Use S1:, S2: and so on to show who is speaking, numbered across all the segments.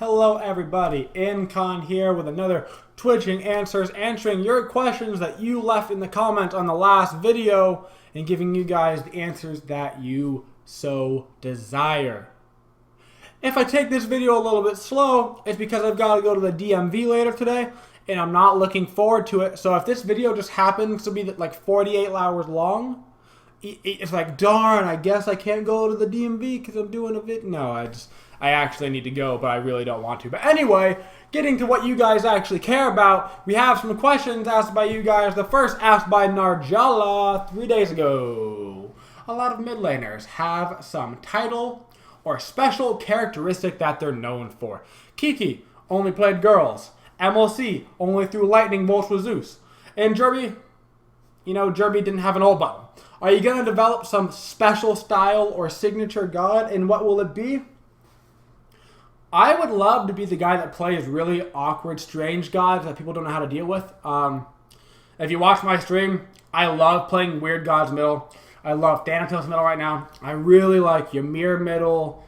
S1: Hello everybody, Incon here with another Twitching Answers, answering your questions that you left in the comments on the last video and giving you guys the answers that you so desire. If I take this video a little bit slow, it's because I've got to go to the DMV later today and I'm not looking forward to it. So if this video just happens to be like 48 hours long, it's like, darn, I guess I can't go to the DMV because I'm doing a video. No, I actually need to go, but I really don't want to. But anyway, getting to what you guys actually care about, we have some questions asked by you guys. The first asked by Narjala 3 days ago. A lot of mid laners have some title or special characteristic that they're known for. Kiki only played girls. MLC only threw lightning bolts with Zeus. And Jerby, Jerby didn't have an ult button. Are you going to develop some special style or signature god, and what will it be? I would love to be the guy that plays really awkward, strange gods that people don't know how to deal with. If you watch my stream, I love playing weird gods middle. I love Thanatos middle right now. I really like Ymir middle.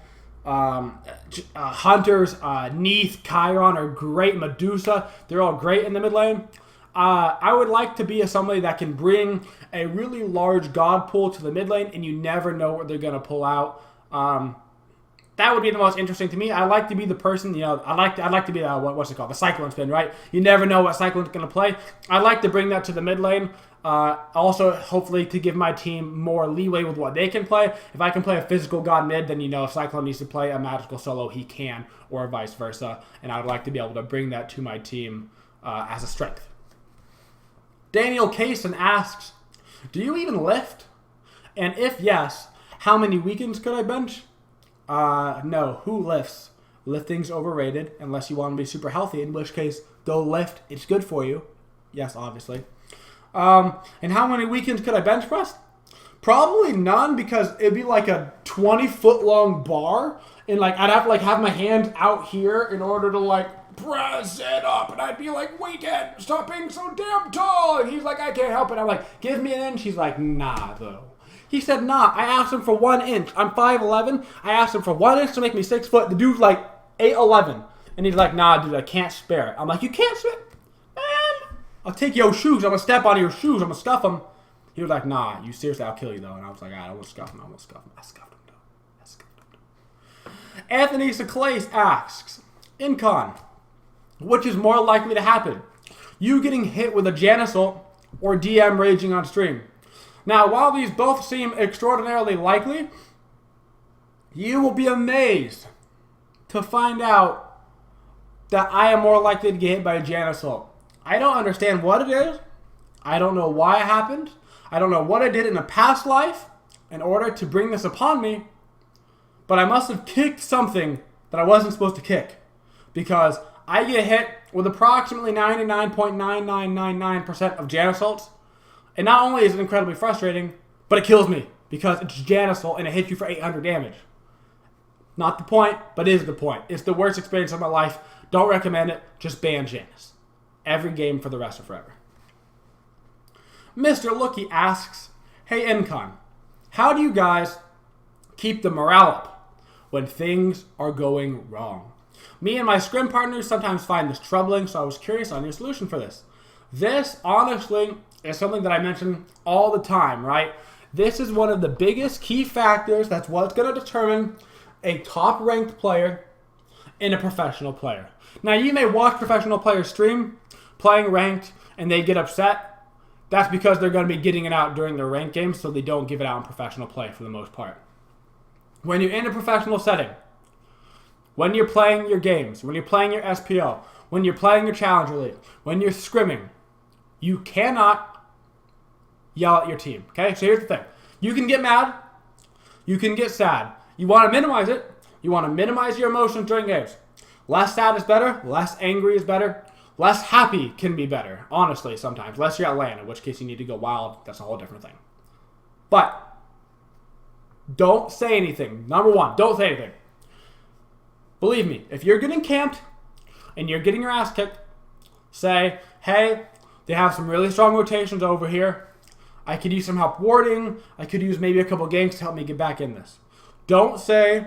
S1: Hunters, Neith, Chiron are great. Medusa, they're all great in the mid lane. I would like to be somebody that can bring a really large god pool to the mid lane, and you never know what they're going to pull out. That would be the most interesting to me. I like to be the person, I'd like to be what's it called? The Cyclone spin, right? You never know what Cyclone's going to play. I'd like to bring that to the mid lane. Also, hopefully, to give my team more leeway with what they can play. If I can play a physical god mid, then if Cyclone needs to play a magical solo, he can, or vice versa. And I would like to be able to bring that to my team as a strength. Daniel Kaysen asks, do you even lift? And if yes, how many weekends could I bench? No. Who lifts? Lifting's overrated unless you want to be super healthy, in which case, go lift. It's good for you. Yes, obviously. And how many weekends could I bench press? Probably none, because it'd be like a 20-foot long bar, and I'd have to have my hands out here in order to press it up, and I'd be like, weekend, stop being so damn tall. And he's like, I can't help it. I'm like, give me an inch. He's like, nah, though. He said, nah. I asked him for 1 inch. I'm 5'11". I asked him for 1 inch to make me 6 foot. The dude's like 8'11". And he's like, nah, dude, I can't spare it. I'm like, you can't spare it? Man, I'll take your shoes. I'm going to step on your shoes. I'm going to scuff them. He was like, nah, you seriously, I'll kill you, though. And I was like, all right, I won't scuff him. I won't scuff him. I scuffed him, though. Anthony Seclace asks, Incon, which is more likely to happen? You getting hit with a Janusol or DM raging on stream? Now, while these both seem extraordinarily likely, you will be amazed to find out that I am more likely to get hit by a Janusol. I don't understand what it is. I don't know why it happened. I don't know what I did in a past life in order to bring this upon me, but I must have kicked something that I wasn't supposed to kick, because I get hit with approximately 99.9999% of Janusols. And not only is it incredibly frustrating, but it kills me because it's Janusol and it hits you for 800 damage. Not the point, but is the point. It's the worst experience of my life. Don't recommend it. Just ban Janus. Every game for the rest of forever. Mr. Lookie asks, hey Incon, how do you guys keep the morale up when things are going wrong? Me and my scrim partners sometimes find this troubling, so I was curious on your solution for this. This, honestly, is something that I mention all the time, right? This is one of the biggest key factors. That's what's going to determine a top-ranked player and a professional player. Now, you may watch professional players stream, playing ranked, and they get upset. That's because they're going to be getting it out during their ranked games, so they don't give it out in professional play for the most part. When you're in a professional setting, when you're playing your games, when you're playing your SPO, when you're playing your Challenger League, when you're scrimming, you cannot yell at your team, okay? So here's the thing. You can get mad. You can get sad. You want to minimize it. You want to minimize your emotions during games. Less sad is better. Less angry is better. Less happy can be better, honestly, sometimes. Unless you're at LAN, in which case you need to go wild. That's a whole different thing. But don't say anything. Number one, don't say anything. Believe me, if you're getting camped and you're getting your ass kicked, say, hey, they have some really strong rotations over here. I could use some help warding. I could use maybe a couple ganks to help me get back in this. Don't say,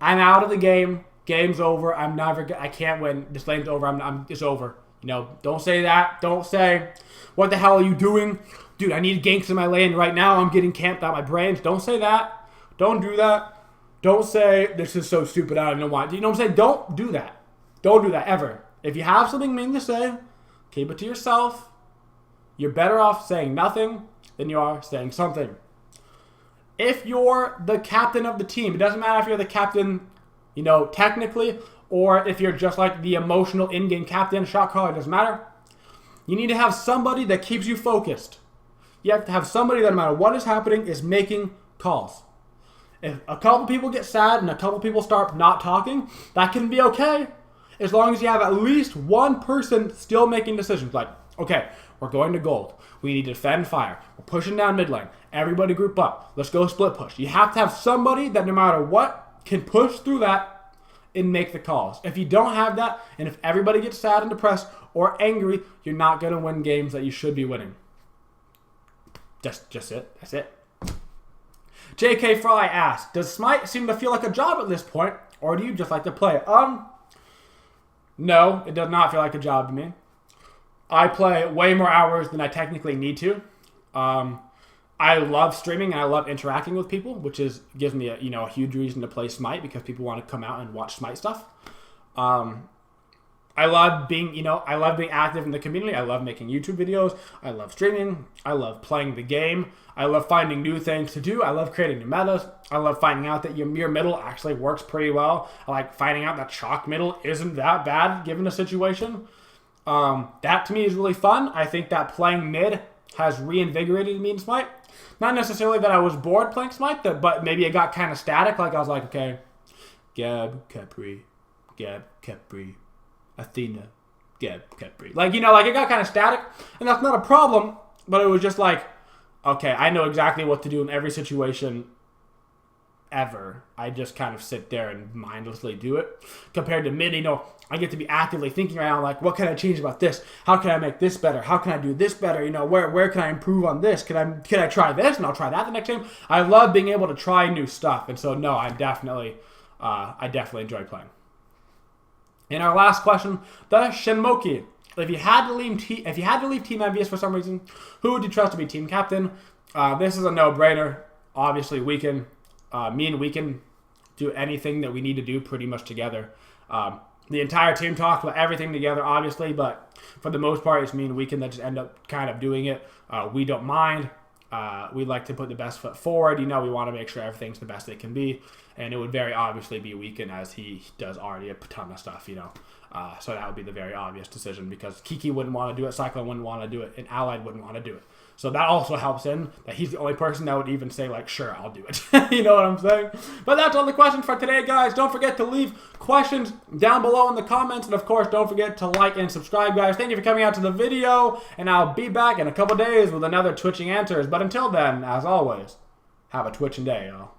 S1: I'm out of the game. game's over. I can't win. This lane's over. It's over. You know, don't say that. Don't say, what the hell are you doing? Dude, I need ganks in my lane right now. I'm getting camped out my brains. Don't say that. Don't do that. Don't say, this is so stupid, I don't know why. You know what I'm saying? Don't do that. Don't do that, ever. If you have something mean to say, keep it to yourself. You're better off saying nothing than you are saying something. If you're the captain of the team, it doesn't matter if you're the captain, you know, technically, or if you're just like the emotional in-game captain, shot caller, it doesn't matter. You need to have somebody that keeps you focused. You have to have somebody that no matter what is happening is making calls. If a couple people get sad and a couple people start not talking, that can be okay. As long as you have at least one person still making decisions. Like, okay, we're going to gold. We need to defend fire. We're pushing down mid lane. Everybody group up. Let's go split push. You have to have somebody that no matter what can push through that and make the calls. If you don't have that, and if everybody gets sad and depressed or angry, you're not going to win games that you should be winning. Just it. That's it. JK Fry asked, does Smite seem to feel like a job at this point, or do you just like to play it? No, it does not feel like a job to me. I play way more hours than I technically need to. I love streaming and I love interacting with people, which gives me a huge reason to play Smite because people want to come out and watch Smite stuff. I love being active in the community. I love making YouTube videos. I love streaming. I love playing the game. I love finding new things to do. I love creating new metas. I love finding out that your mirror middle actually works pretty well. I like finding out that chalk middle isn't that bad given a situation. That to me is really fun. I think that playing mid has reinvigorated me in Smite. Not necessarily that I was bored playing Smite, but maybe it got kind of static. Like I was like, okay, Gab, Capri, Athena, Gab, Capri. Like it got kind of static, and that's not a problem, but it was just like, okay, I know exactly what to do in every situation ever. I just kind of sit there and mindlessly do it. Compared to mid, I get to be actively thinking around, like, what can I change about this? How can I make this better? How can I do this better? Where can I improve on this? Can I try this and I'll try that the next game? I love being able to try new stuff, and so no, I definitely enjoy playing. In our last question, the Shinmoki. If you had to leave Team MVS for some reason, who would you trust to be team captain? This is a no-brainer. Obviously, me and Weekend do anything that we need to do pretty much together. The entire team talks about everything together, obviously, but for the most part, it's me and Weekend that just end up kind of doing it. We don't mind. We like to put the best foot forward. We want to make sure everything's the best it can be, and it would very obviously be Weekend, as he does already a ton of stuff, So that would be the very obvious decision, because Kiki wouldn't want to do it, Cyclone wouldn't want to do it, and Allied wouldn't want to do it. So that also helps in that he's the only person that would even say, like, sure, I'll do it. You know what I'm saying? But that's all the questions for today, guys. Don't forget to leave questions down below in the comments. And, of course, don't forget to like and subscribe, guys. Thank you for coming out to the video. And I'll be back in a couple days with another Twitching Answers. But until then, as always, have a twitching day, y'all.